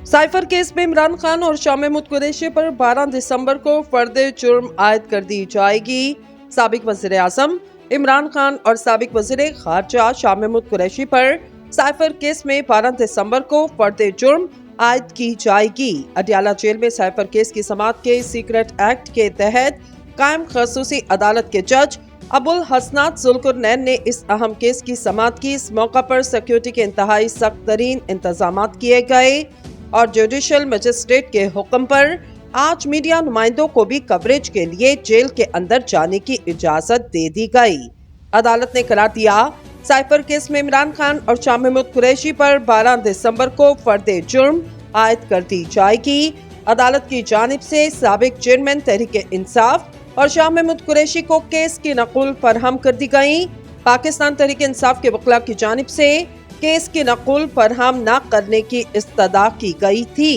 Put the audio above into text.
Cipher case में इमरान खान और शाह महमूद कुरैशी पर 12 दिसंबर को फर्द जुर्म आयद कर दी जाएगी। साबिक वज़ीर आज़म इमरान खान और साबिक वज़ीर खारजा शाह महमूद कुरैशी पर साइफर केस में 12 दिसंबर को फर्द जुर्म आयद की जाएगी। अडियाला जेल में साइफर केस की समाअत के सीक्रेट एक्ट के तहत कायम खसूसी अदालत के जज अबुल हसनात जुल्कुरनैन ने इस अहम केस की समाअत की। इस मौका पर सिक्योरिटी के इंतहाई सख्त तरीन इंतजाम किए गए और जुडिशल मजिस्ट्रेट के हुक्म पर आज मीडिया नुमाइंदों को भी कवरेज के लिए जेल के अंदर जाने की इजाजत दे दी गई। अदालत ने करार दिया, साइफर केस में इमरान खान और शाह महमूद कुरैशी पर 12 दिसंबर को फर्द जुर्म आयद कर दी जाएगी। अदालत की जानिब से साबिक चेयरमैन तहरीक इंसाफ और शाह महमूद कुरैशी को केस की नकुल फरहम कर दी गई। पाकिस्तान तहरीक इंसाफ के वकील की जानिब से केस की नकुल फरहम न करने की इस्तदा की गई थी।